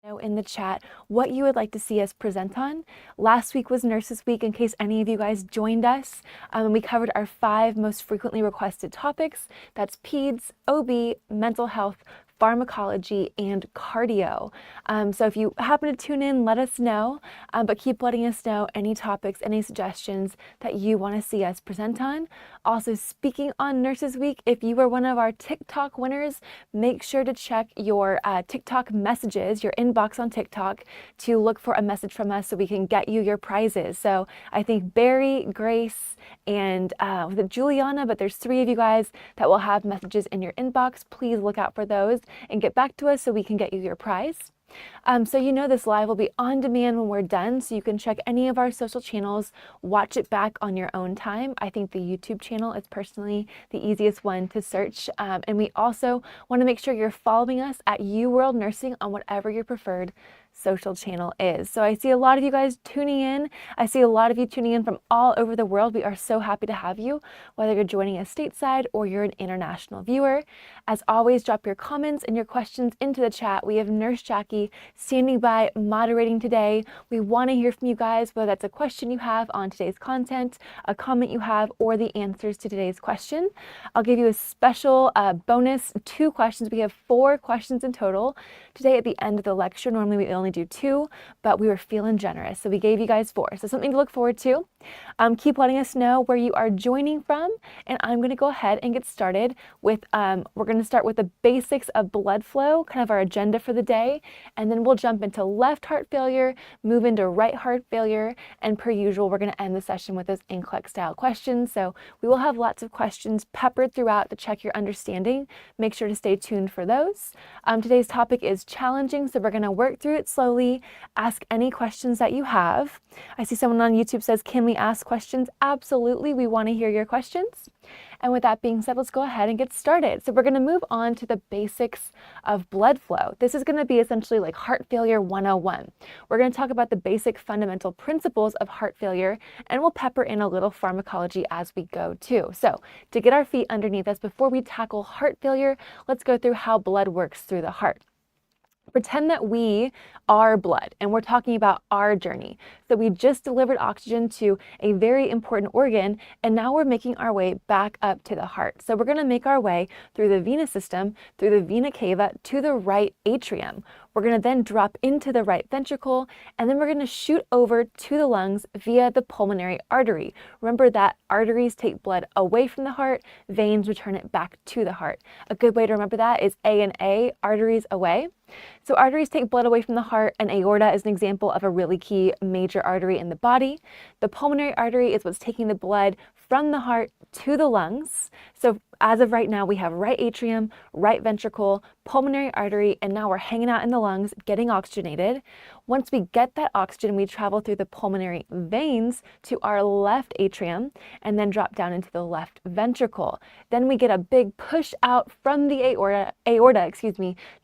know in the chat what you would like to see us present on. Last week was Nurses Week, in case any of you guys joined us. We covered our 5 most frequently requested topics. That's peds, OB, mental health, pharmacology, and cardio. So if you happen to tune in, let us know, but keep letting us know any topics, any suggestions that you want to see us present on. Also, speaking on Nurses Week, if you were one of our TikTok winners, make sure to check your TikTok messages, your inbox on TikTok, to look for a message from us so we can get you your prizes. So I think Barry, Grace, and was it Juliana, but there's 3 of you guys that will have messages in your inbox. Please look out for those and get back to us so we can get you your prize. So you know this live will be on demand when we're done, so you can check any of our social channels, watch it back on your own time. I think the YouTube channel is personally the easiest one to search. And we also want to make sure you're following us at UWorld Nursing on whatever your preferred social channel is. So I see a lot of you guys tuning in. I see a lot of you tuning in from all over the world. We are so happy to have you, whether you're joining us stateside or you're an international viewer. As always, drop your comments and your questions into the chat. We have Nurse Jackie standing by moderating today. We want to hear from you guys, whether that's a question you have on today's content, a comment you have, or the answers to today's question. I'll give you a special bonus 2 questions. We have 4 questions in total today at the end of the lecture. Normally we only do 2, but we were feeling generous, so we gave you guys 4. So something to look forward to. Keep letting us know where you are joining from, and I'm going to go ahead and get started with, we're going to start with the basics of blood flow, kind of our agenda for the day, and then we'll jump into left heart failure, move into right heart failure, and per usual, we're going to end the session with those NCLEX style questions. So we will have lots of questions peppered throughout to check your understanding. Make sure to stay tuned for those. Today's topic is challenging, so we're going to work through it slowly, ask any questions that you have. I see someone on YouTube says, can we ask questions? Absolutely, we want to hear your questions. And with that being said, let's go ahead and get started. So we're going to move on to the basics of blood flow. This is going to be essentially like heart failure 101. We're going to talk about the basic fundamental principles of heart failure, and we'll pepper in a little pharmacology as we go too. So to get our feet underneath us before we tackle heart failure, let's go through how blood works through the heart. Pretend that we are blood and we're talking about our journey. So we just delivered oxygen to a very important organ, and now we're making our way back up to the heart. So we're going to make our way through the venous system, through the vena cava to the right atrium. We're going to then drop into the right ventricle, and then we're going to shoot over to the lungs via the pulmonary artery. Remember that arteries take blood away from the heart, veins return it back to the heart. A good way to remember that is A and A, arteries away. So arteries take blood away from the heart, and aorta is an example of a really key major artery in the body. The pulmonary artery is what's taking the blood from the heart to the lungs. So as of right now, we have right atrium, right ventricle, pulmonary artery, and now we're hanging out in the lungs, getting oxygenated. Once we get that oxygen, we travel through the pulmonary veins to our left atrium and then drop down into the left ventricle. Then we get a big push out from the aorta,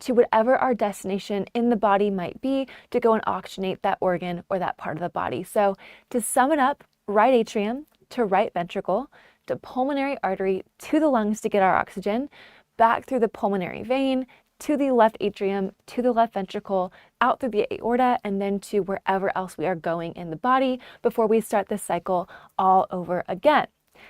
to whatever our destination in the body might be to go and oxygenate that organ or that part of the body. So to sum it up, right atrium to right ventricle, to pulmonary artery, to the lungs to get our oxygen, back through the pulmonary vein, to the left atrium, to the left ventricle, out through the aorta, and then to wherever else we are going in the body before we start the cycle all over again.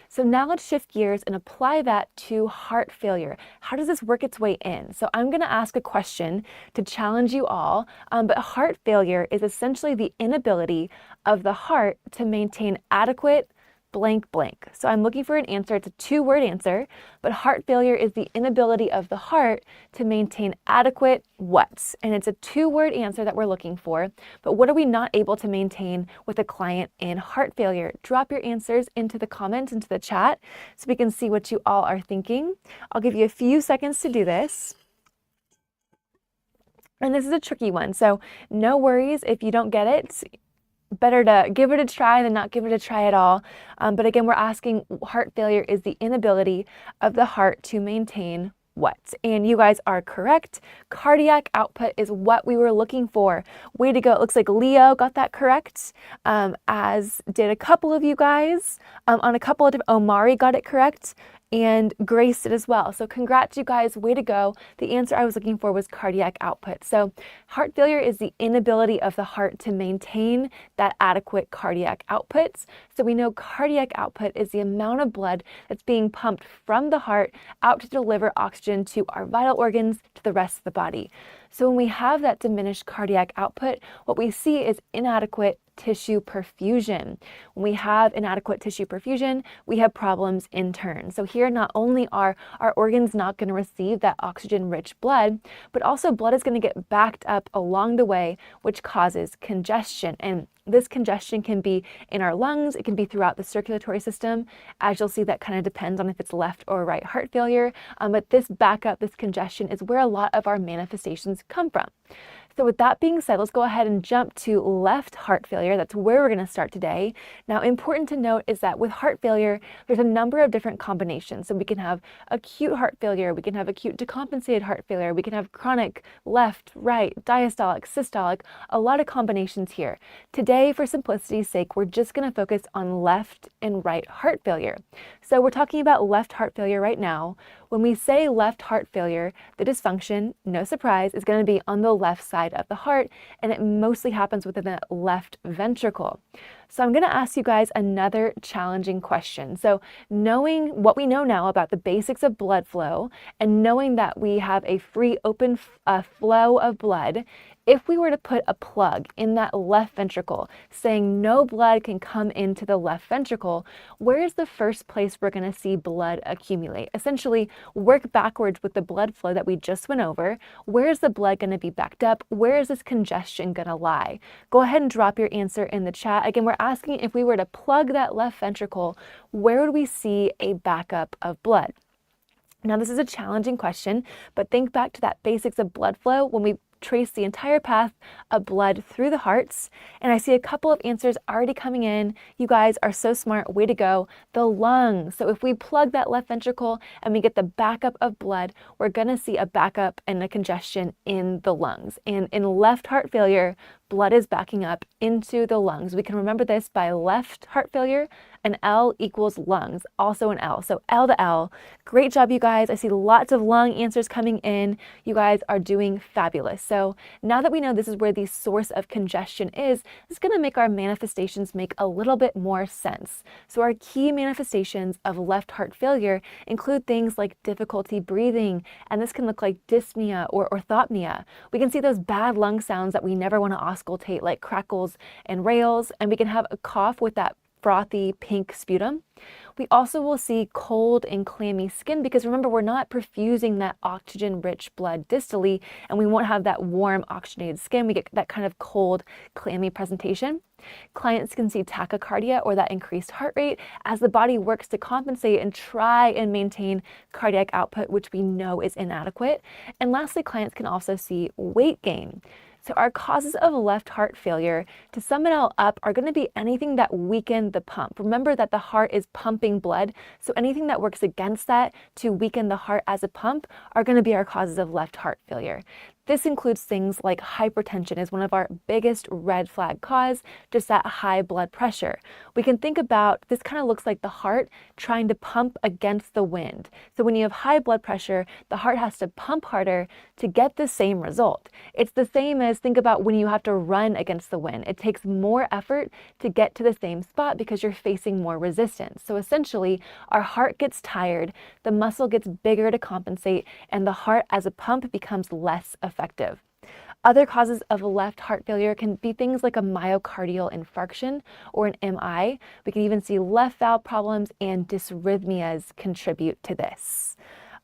So now let's shift gears and apply that to heart failure. How does this work its way in? So I'm going to ask a question to challenge you all, but heart failure is essentially the inability of the heart to maintain adequate blank blank. So I'm looking for an answer. It's a 2-word answer, but heart failure is the inability of the heart to maintain adequate what? And it's a 2-word answer that we're looking for. But what are we not able to maintain with a client in heart failure? Drop your answers into the comments, into the chat, so we can see what you all are thinking. I'll give you a few seconds to do this. And this is a tricky one, so no worries if you don't get it. Better to give it a try than not give it a try at all. But again, we're asking, heart failure is the inability of the heart to maintain what? And you guys are correct. Cardiac output is what we were looking for. Way to go. It looks like Leo got that correct, as did a couple of you guys. On a couple of different, Omari got it correct. and Grace did as well. So congrats, you guys, way to go. The answer I was looking for was cardiac output. So heart failure is the inability of the heart to maintain that adequate cardiac output. So we know cardiac output is the amount of blood that's being pumped from the heart out to deliver oxygen to our vital organs, to the rest of the body. So when we have that diminished cardiac output, what we see is inadequate tissue perfusion. When we have inadequate tissue perfusion, we have problems in turn. So here, not only are our organs not going to receive that oxygen-rich blood, but also blood is going to get backed up along the way, which causes congestion. And this congestion can be in our lungs, it can be throughout the circulatory system. As you'll see, that kind of depends on if it's left or right heart failure. But this backup, this congestion is where a lot of our manifestations come from. So with that being said, let's go ahead and jump to left heart failure. That's where we're going to start today. Now, important to note is that with heart failure, there's a number of different combinations. So we can have acute heart failure, we can have acute decompensated heart failure, we can have chronic left, right, diastolic, systolic, a lot of combinations here. Today, for simplicity's sake, we're just going to focus on left and right heart failure. So we're talking about left heart failure right now. When we say left heart failure, the dysfunction, no surprise, is going to be on the left side of the heart, and it mostly happens within the left ventricle. So I'm going to ask you guys another challenging question. So knowing what we know now about the basics of blood flow, and knowing that we have a free, open flow of blood, if we were to put a plug in that left ventricle saying no blood can come into the left ventricle, where is the first place we're going to see blood accumulate? Essentially, work backwards with the blood flow that we just went over. Where is the blood going to be backed up? Where is this congestion going to lie? Go ahead and drop your answer in the chat. Again, we're asking if we were to plug that left ventricle, where would we see a backup of blood? Now, this is a challenging question, but think back to that basics of blood flow when we trace the entire path of blood through the hearts. And I see a couple of answers already coming in. You guys are so smart. Way to go. The lungs. So if we plug that left ventricle and we get the backup of blood, we're going to see a backup and a congestion in the lungs. And in left heart failure, blood is backing up into the lungs. We can remember this by left heart failure, an L equals lungs, also an L. So L to L. Great job, you guys. I see lots of lung answers coming in. You guys are doing fabulous. So now that we know this is where the source of congestion is, it's going to make our manifestations make a little bit more sense. So our key manifestations of left heart failure include things like difficulty breathing, and this can look like dyspnea or orthopnea. We can see those bad lung sounds that we never want to auscultate, like crackles and rails, and we can have a cough with that frothy pink sputum. We also will see cold and clammy skin because remember, we're not perfusing that oxygen-rich blood distally, and we won't have that warm oxygenated skin. We get that kind of cold, clammy presentation. Clients can see tachycardia or that increased heart rate as the body works to compensate and try and maintain cardiac output, which we know is inadequate. And lastly, clients can also see weight gain. So our causes of left heart failure, to sum it all up, are going to be anything that weaken the pump. Remember that the heart is pumping blood, so anything that works against that to weaken the heart as a pump are going to be our causes of left heart failure. This includes things like hypertension is one of our biggest red flag cause, just that high blood pressure. We can think about, this kind of looks like the heart trying to pump against the wind. So when you have high blood pressure, the heart has to pump harder to get the same result. It's the same as, think about when you have to run against the wind. It takes more effort to get to the same spot because you're facing more resistance. So essentially, our heart gets tired, the muscle gets bigger to compensate, and the heart as a pump becomes less effective. Other causes of left heart failure can be things like a myocardial infarction or an MI. We can even see left valve problems, and dysrhythmias contribute to this.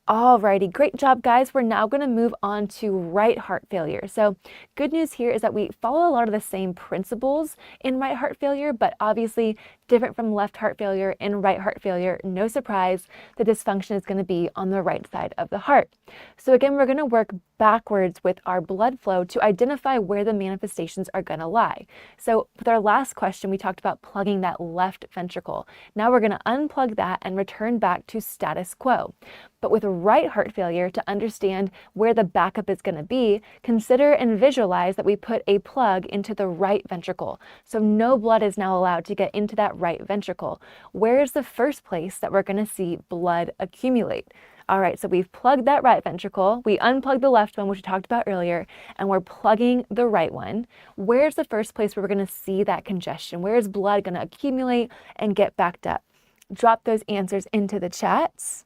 Alrighty, great job, guys. We're now going to move on to right heart failure. So good news here is that we follow a lot of the same principles in right heart failure, but obviously different from left heart failure and right heart failure. No surprise, the dysfunction is going to be on the right side of the heart. So again, we're going to work backwards with our blood flow to identify where the manifestations are going to lie. So with our last question, we talked about plugging that left ventricle. Now we're going to unplug that and return back to status quo. But with right heart failure, to understand where the backup is going to be, consider and visualize that we put a plug into the right ventricle. So no blood is now allowed to get into that right ventricle. Where is the first place that we're going to see blood accumulate? All right, so we've plugged that right ventricle, we unplugged the left one, which we talked about earlier, and we're plugging the right one. Where's the first place where we're going to see that congestion? Where is blood going to accumulate and get backed up? Drop those answers into the chats.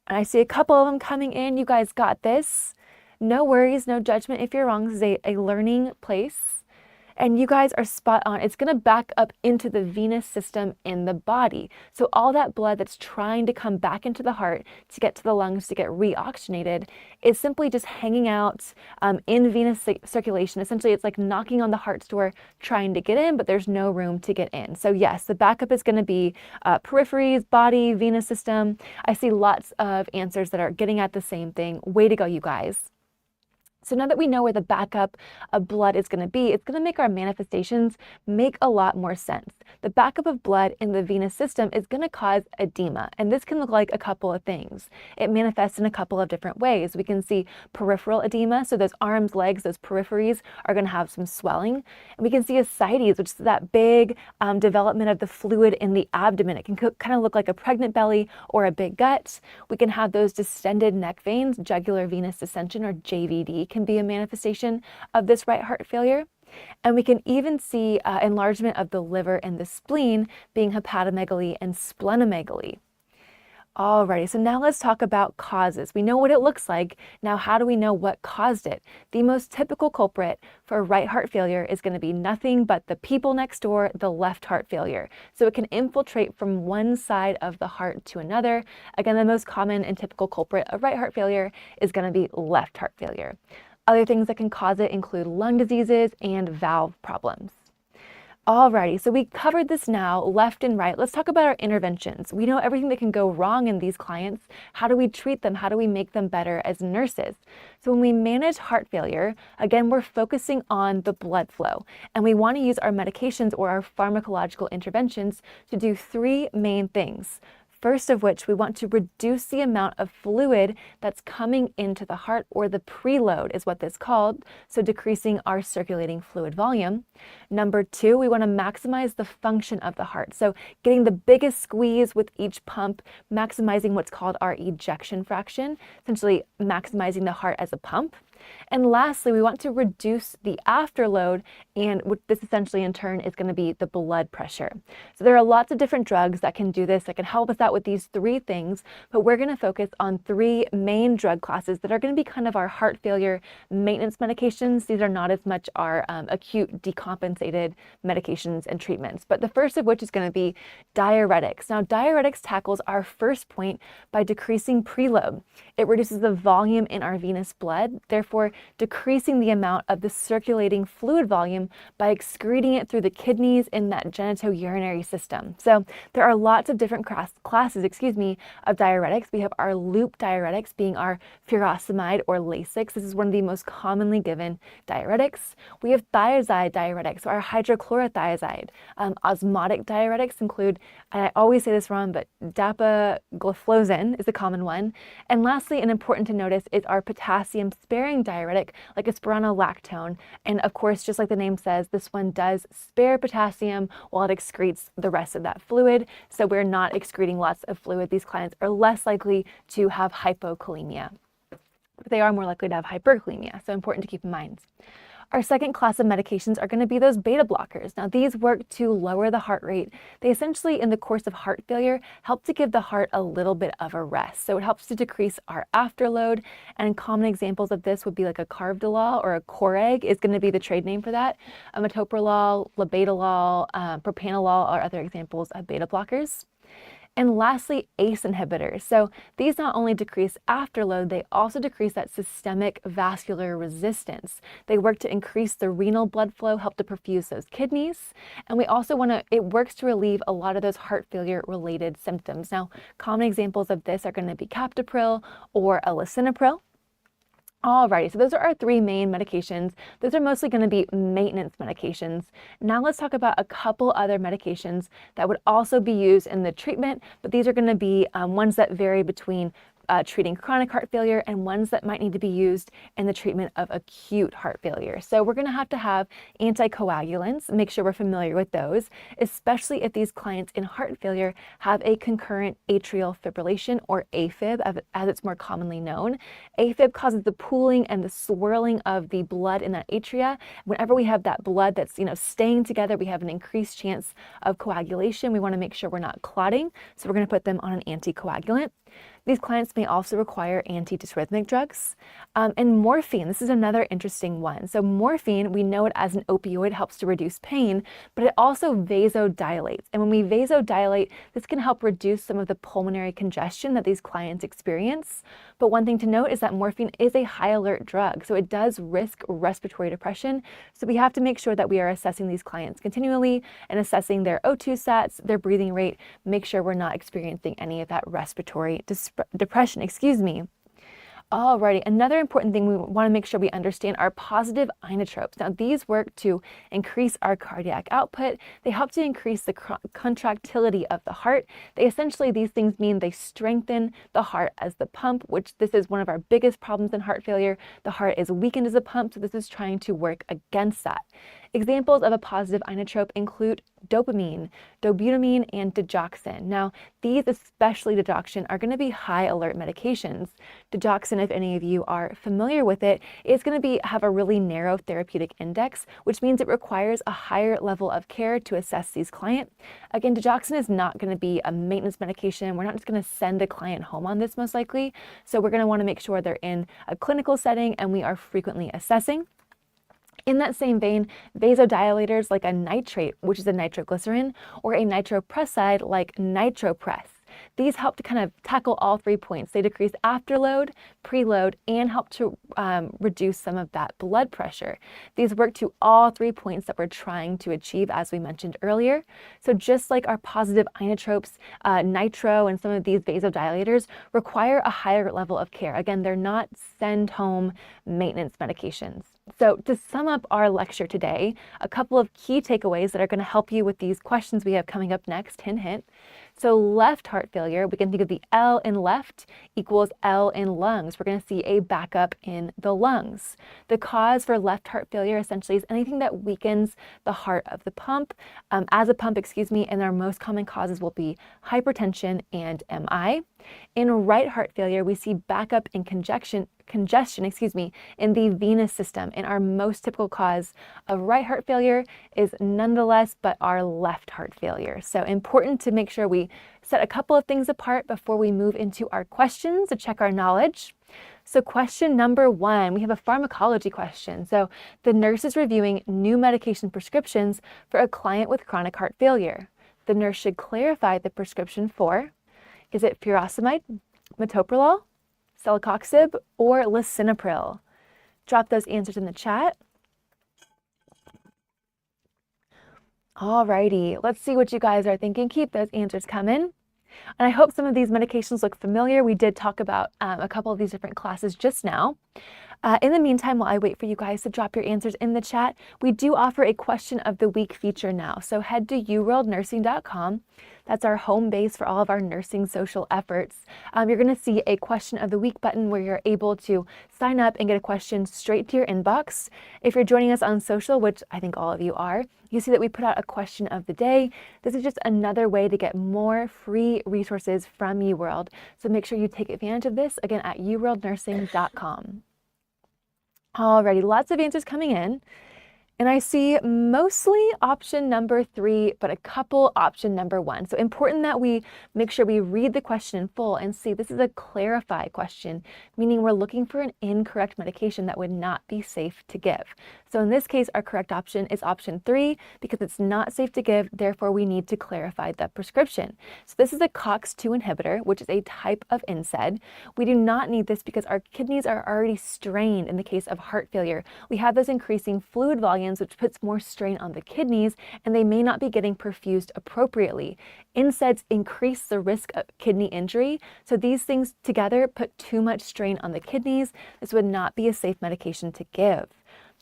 And I see a couple of them coming in. You guys got this. No worries, no judgment if you're wrong. This is a learning place. And you guys are spot on. It's going to back up into the venous system in the body. So all that blood that's trying to come back into the heart to get to the lungs to get reoxygenated is simply just hanging out in venous circulation. Essentially, it's like knocking on the heart's door trying to get in, but there's no room to get in. So yes, the backup is going to be peripheries, body, venous system. I see lots of answers that are getting at the same thing. Way to go, you guys. So now that we know where the backup of blood is going to be, it's going to make our manifestations make a lot more sense. The backup of blood in the venous system is going to cause edema, and this can look like a couple of things. It manifests in a couple of different ways. We can see peripheral edema, so those arms, legs, those peripheries are going to have some swelling. And we can see ascites, which is that big development of the fluid in the abdomen. It can kind of look like a pregnant belly or a big gut. We can have those distended neck veins, jugular venous distension, or JVD, can be a manifestation of this right heart failure. And we can even see enlargement of the liver and the spleen being hepatomegaly and splenomegaly. Alrighty, so now let's talk about causes. We know what it looks like. Now, how do we know what caused it? The most typical culprit for right heart failure is going to be nothing but the people next door, the left heart failure. So it can infiltrate from one side of the heart to another. Again, the most common and typical culprit of right heart failure is going to be left heart failure. Other things that can cause it include lung diseases and valve problems. Alrighty, so we covered this now, left and right. Let's talk about our interventions. We know everything that can go wrong in these clients. How do we treat them? How do we make them better as nurses? So when we manage heart failure, again, we're focusing on the blood flow. And we want to use our medications or our pharmacological interventions to do three main things. First of which, we want to reduce the amount of fluid that's coming into the heart, or the preload is what this is called, so decreasing our circulating fluid volume. Number two, we want to maximize the function of the heart, so getting the biggest squeeze with each pump, maximizing what's called our ejection fraction, essentially maximizing the heart as a pump. And lastly, we want to reduce the afterload, and what this essentially in turn is going to be the blood pressure. So there are lots of different drugs that can do this, that can help us out with these three things, but we're going to focus on three main drug classes that are going to be kind of our heart failure maintenance medications. These are not as much our acute decompensated medications and treatments, but the first of which is going to be diuretics. Now, diuretics tackles our first point by decreasing preload. It reduces the volume in our venous blood, therefore decreasing the amount of the circulating fluid volume by excreting it through the kidneys in that genitourinary system. So there are lots of different classes of diuretics. We have our loop diuretics being our furosemide or Lasix. This is one of the most commonly given diuretics. We have thiazide diuretics, so our hydrochlorothiazide. Osmotic diuretics include, and I always say this wrong, but dapagliflozin is a common one. And lastly, and important to notice, is our potassium sparing diuretic, like a spironolactone. And of course, just like the name says, this one does spare potassium while it excretes the rest of that fluid. So we're not excreting lots of fluid. These clients are less likely to have hypokalemia, but they are more likely to have hyperkalemia. So important to keep in mind. Our second class of medications are going to be those beta blockers. Now, these work to lower the heart rate. They essentially, in the course of heart failure, help to give the heart a little bit of a rest. So it helps to decrease our afterload. And common examples of this would be like a carvedilol, or a Coreg is going to be the trade name for that. Metoprolol, labetalol, propranolol are other examples of beta blockers. And lastly, ACE inhibitors. So these not only decrease afterload, they also decrease that systemic vascular resistance. They work to increase the renal blood flow, help to perfuse those kidneys. And we also it works to relieve a lot of those heart failure related symptoms. Now, common examples of this are going to be captopril or lisinopril. Alrighty, so those are our three main medications. Those are mostly going to be maintenance medications. Now let's talk about a couple other medications that would also be used in the treatment, but these are going to be ones that vary between treating chronic heart failure and ones that might need to be used in the treatment of acute heart failure. So we're going to have anticoagulants, make sure we're familiar with those, especially if these clients in heart failure have a concurrent atrial fibrillation, or AFib as it's more commonly known. AFib causes the pooling and the swirling of the blood in that atria. Whenever we have that blood that's staying together, we have an increased chance of coagulation. We want to make sure we're not clotting, so we're going to put them on an anticoagulant. These clients may also require antidysrhythmic drugs. And morphine, this is another interesting one. So morphine, we know it as an opioid, helps to reduce pain, but it also vasodilates. And when we vasodilate, this can help reduce some of the pulmonary congestion that these clients experience. But one thing to note is that morphine is a high alert drug, so it does risk respiratory depression. So we have to make sure that we are assessing these clients continually and assessing their O2 sats, their breathing rate, make sure we're not experiencing any of that respiratory depression. Alrighty, another important thing we want to make sure we understand are positive inotropes. Now, these work to increase our cardiac output. They help to increase the contractility of the heart. These things mean they strengthen the heart as the pump, which this is one of our biggest problems in heart failure. The heart is weakened as a pump, so this is trying to work against that. Examples of a positive inotrope include dopamine, dobutamine, and digoxin. Now, these, especially digoxin, are going to be high alert medications. Digoxin, if any of you are familiar with it, is going to have a really narrow therapeutic index, which means it requires a higher level of care to assess these clients. Again, digoxin is not going to be a maintenance medication. We're not just going to send a client home on this most likely. So we're going to want to make sure they're in a clinical setting and we are frequently assessing. In that same vein, vasodilators like a nitrate, which is a nitroglycerin, or a nitroprusside like NitroPress. These help to kind of tackle all 3 points. They decrease afterload, preload, and help to reduce some of that blood pressure. These work to all 3 points that we're trying to achieve, as we mentioned earlier. So just like our positive inotropes, nitro and some of these vasodilators require a higher level of care. Again, they're not send home maintenance medications. So to sum up our lecture today, a couple of key takeaways that are going to help you with these questions we have coming up next, hint, hint. So left heart failure, we can think of the L in left equals L in lungs. We're going to see a backup in the lungs. The cause for left heart failure essentially is anything that weakens the heart of the pump, and our most common causes will be hypertension and MI. In right heart failure, we see backup in congestion in the venous system. And our most typical cause of right heart failure is nonetheless but our left heart failure. So important to make sure we set a couple of things apart before we move into our questions to check our knowledge. So question number 1, we have a pharmacology question. So the nurse is reviewing new medication prescriptions for a client with chronic heart failure. The nurse should clarify the prescription for, is it furosemide, metoprolol, celecoxib, or lisinopril? Drop those answers in the chat. Alrighty, let's see what you guys are thinking. Keep those answers coming. And I hope some of these medications look familiar. We did talk about a couple of these different classes just now. In the meantime, while I wait for you guys to drop your answers in the chat, we do offer a question of the week feature now. So head to uworldnursing.com. That's our home base for all of our nursing social efforts. You're going to see a question of the week button where you're able to sign up and get a question straight to your inbox. If you're joining us on social, which I think all of you are, you see that we put out a question of the day. This is just another way to get more free resources from UWorld. So make sure you take advantage of this, again, at uworldnursing.com. Alrighty, lots of answers coming in. And I see mostly option number 3, but a couple option number 1. So important that we make sure we read the question in full and see this is a clarify question, meaning we're looking for an incorrect medication that would not be safe to give. So in this case, our correct option is option 3 because it's not safe to give, therefore we need to clarify the prescription. So this is a COX-2 inhibitor, which is a type of NSAID. We do not need this because our kidneys are already strained in the case of heart failure. We have those increasing fluid volumes, which puts more strain on the kidneys, and they may not be getting perfused appropriately. NSAIDs increase the risk of kidney injury, so these things together put too much strain on the kidneys. This would not be a safe medication to give.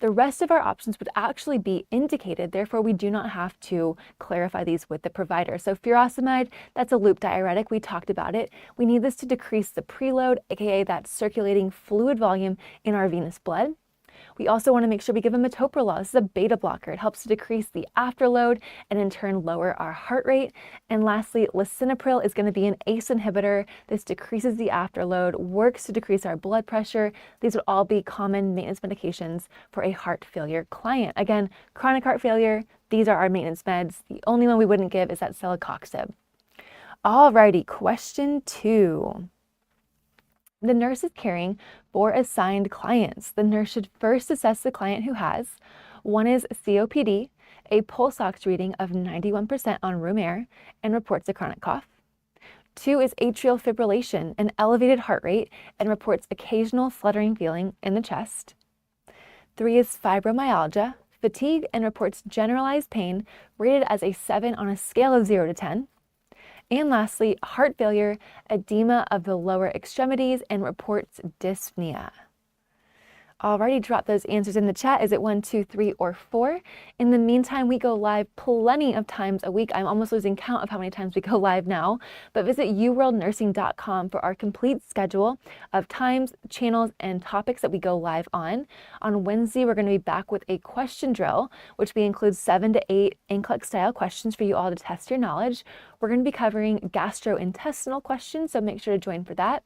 The rest of our options would actually be indicated, therefore we do not have to clarify these with the provider. So furosemide, that's a loop diuretic, we talked about it. We need this to decrease the preload, aka that circulating fluid volume in our venous blood. We also want to make sure we give them metoprolol. This is a beta blocker. It helps to decrease the afterload and in turn lower our heart rate. And lastly, lisinopril is going to be an ACE inhibitor. This decreases the afterload, works to decrease our blood pressure. These would all be common maintenance medications for a heart failure client. Again, chronic heart failure, these are our maintenance meds. The only one we wouldn't give is that celecoxib. Alrighty, question 2. The nurse is caring for assigned clients. The nurse should first assess the client who has, one is COPD, a pulse ox reading of 91% on room air, and reports a chronic cough. 2 is atrial fibrillation, an elevated heart rate, and reports occasional fluttering feeling in the chest. 3 is fibromyalgia, fatigue, and reports generalized pain, rated as a 7 on a scale of 0 to 10. And lastly, heart failure, edema of the lower extremities, and reports dyspnea. Already drop those answers in the chat. Is it 1, 2, 3, or 4? In the meantime, we go live plenty of times a week. I'm almost losing count of how many times we go live now, but visit uworldnursing.com for our complete schedule of times, channels, and topics that we go live on. On Wednesday, we're going to be back with a question drill, which we include 7 to 8 NCLEX style questions for you all to test your knowledge. We're going to be covering gastrointestinal questions, so make sure to join for that.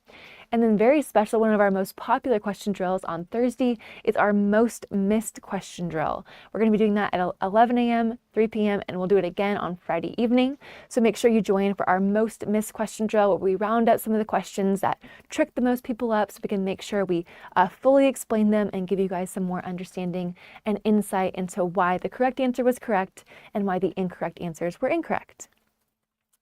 And then very special, one of our most popular question drills on Thursday is our most missed question drill. We're going to be doing that at 11 a.m., 3 p.m., and we'll do it again on Friday evening. So make sure you join for our most missed question drill, where we round up some of the questions that trick the most people up so we can make sure we fully explain them and give you guys some more understanding and insight into why the correct answer was correct and why the incorrect answers were incorrect.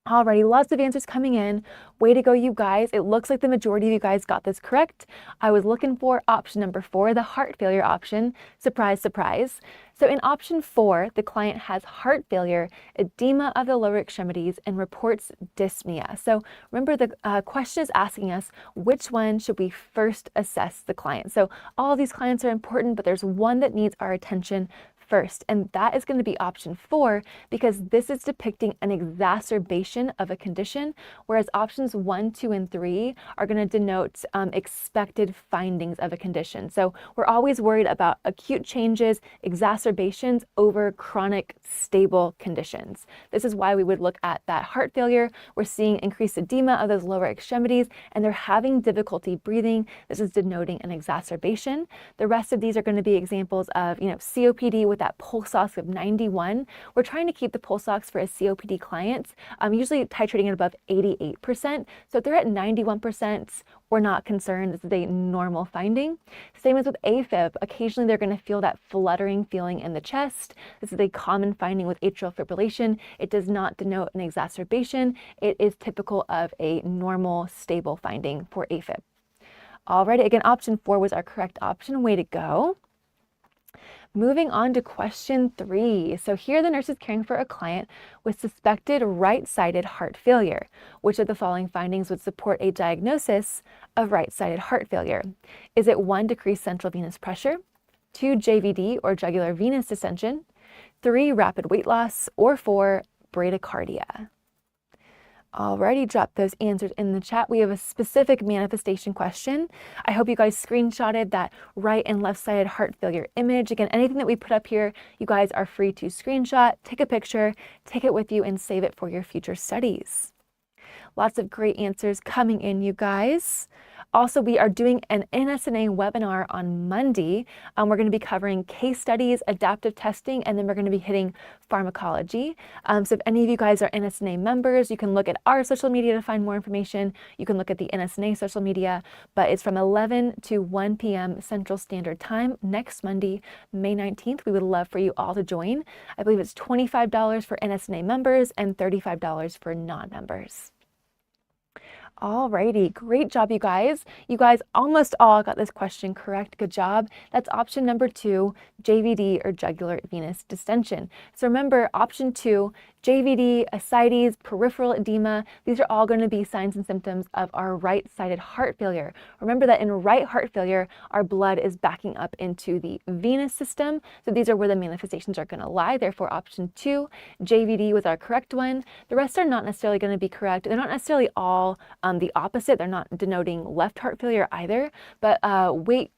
Alrighty, lots of answers coming in. Way to go, you guys. It looks like the majority of you guys got this correct. I was looking for option number 4, the heart failure option. Surprise, surprise. So in option 4, the client has heart failure, edema of the lower extremities, and reports dyspnea. So remember, the question is asking us which one should we first assess the client. So all of these clients are important, but there's one that needs our attention first, and that is going to be option 4, because this is depicting an exacerbation of a condition, whereas options 1, 2, and 3 are going to denote expected findings of a condition. So we're always worried about acute changes, exacerbations over chronic stable conditions. This is why we would look at that heart failure. We're seeing increased edema of those lower extremities, and they're having difficulty breathing. This is denoting an exacerbation. The rest of these are going to be examples of, COPD with that pulse ox of 91. We're trying to keep the pulse ox for a COPD clients, usually titrating at above 88%. So if they're at 91%, we're not concerned. This is a normal finding. Same as with AFib. Occasionally they're going to feel that fluttering feeling in the chest. This is a common finding with atrial fibrillation. It does not denote an exacerbation. It is typical of a normal, stable finding for AFib. Alrighty, again, option 4 was our correct option. Way to go. Moving on to question 3. So here the nurse is caring for a client with suspected right-sided heart failure. Which of the following findings would support a diagnosis of right-sided heart failure? Is it 1, decreased central venous pressure, 2, JVD or jugular venous distension, 3, rapid weight loss, or 4, bradycardia? Alrighty, drop those answers in the chat. We have a specific manifestation question. I hope you guys screenshotted that right and left-sided heart failure image. Again, anything that we put up here, you guys are free to screenshot, take a picture, take it with you, and save it for your future studies. Lots of great answers coming in, you guys. Also, we are doing an NSNA webinar on Monday. We're going to be covering case studies, adaptive testing, and then we're going to be hitting pharmacology. So if any of you guys are NSNA members, you can look at our social media to find more information. You can look at the NSNA social media, but it's from 11 to 1 p.m. Central Standard Time next Monday, May 19th. We would love for you all to join. I believe it's $25 for NSNA members and $35 for non-members. Alrighty, great job, you guys. You guys almost all got this question correct. Good job. That's option number 2, JVD or jugular venous distension. So remember, option 2, JVD, ascites, peripheral edema, these are all going to be signs and symptoms of our right-sided heart failure. Remember that in right heart failure, our blood is backing up into the venous system. So these are where the manifestations are going to lie. Therefore, option 2, JVD was our correct one. The rest are not necessarily going to be correct. They're not necessarily all the opposite. They're not denoting left heart failure either, but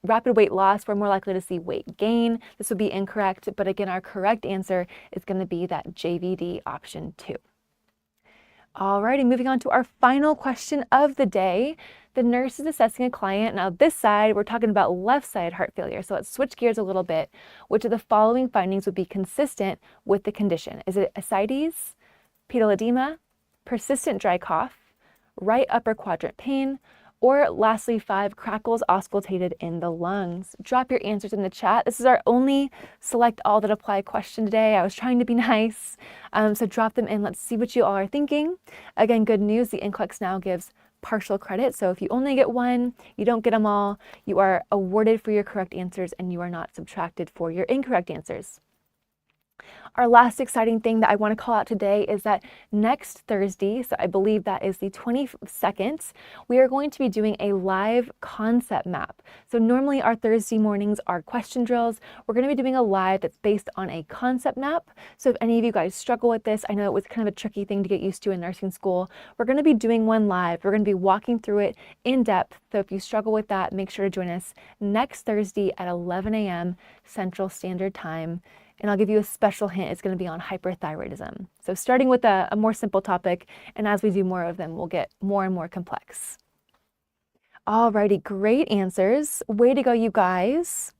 rapid weight loss, we're more likely to see weight gain. This would be incorrect, but again, our correct answer is going to be that JVD option 2. Alrighty, moving on to our final question of the day. The nurse is assessing a client. Now this side, we're talking about left-sided heart failure. So let's switch gears a little bit. Which of the following findings would be consistent with the condition? Is it ascites, pedal edema, persistent dry cough, right upper quadrant pain, or lastly 5, crackles auscultated in the lungs? Drop your answers in the chat. This is our only select all that apply question today. I was trying to be nice, so drop them in. Let's see what you all are thinking. Again, good news, the NCLEX now gives partial credit. So if you only get one, you don't get them all, you are awarded for your correct answers and you are not subtracted for your incorrect answers. Our last exciting thing that I want to call out today is that next Thursday, so I believe that is the 22nd, we are going to be doing a live concept map. So normally our Thursday mornings are question drills. We're going to be doing a live that's based on a concept map. So if any of you guys struggle with this, I know it was kind of a tricky thing to get used to in nursing school. We're going to be doing one live. We're going to be walking through it in depth. So if you struggle with that, make sure to join us next Thursday at 11 a.m. Central Standard Time. And I'll give you a special hint, it's going to be on hyperthyroidism. So starting with a more simple topic, and as we do more of them, we'll get more and more complex. Alrighty, great answers. Way to go, you guys.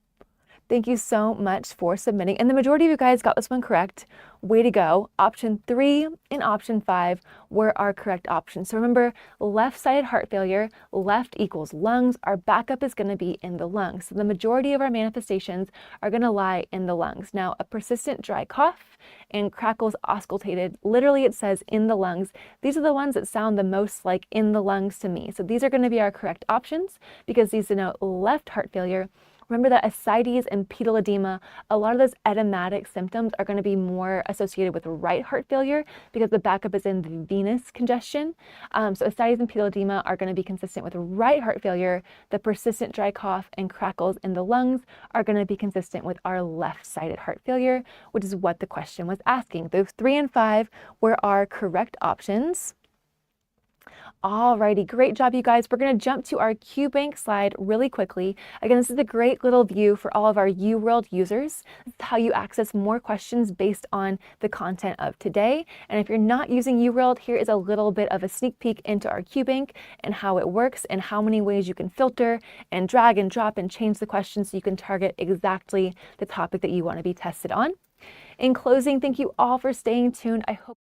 Thank you so much for submitting. And the majority of you guys got this one correct. Way to go. Option 3 and option 5 were our correct options. So remember, left-sided heart failure, left equals lungs. Our backup is going to be in the lungs. So the majority of our manifestations are going to lie in the lungs. Now, a persistent dry cough and crackles auscultated, literally it says in the lungs. These are the ones that sound the most like in the lungs to me. So these are going to be our correct options because these denote left heart failure. Remember that ascites and pedal edema, a lot of those edematic symptoms are going to be more associated with right heart failure because the backup is in the venous congestion. So ascites and pedal edema are going to be consistent with right heart failure. The persistent dry cough and crackles in the lungs are going to be consistent with our left-sided heart failure, which is what the question was asking. Those 3 and 5 were our correct options. Alrighty, great job, you guys. We're going to jump to our QBank slide really quickly. Again, this is a great little view for all of our UWorld users. This is how you access more questions based on the content of today. And if you're not using UWorld, here is a little bit of a sneak peek into our QBank and how it works and how many ways you can filter and drag and drop and change the questions so you can target exactly the topic that you want to be tested on. In closing, thank you all for staying tuned. I hope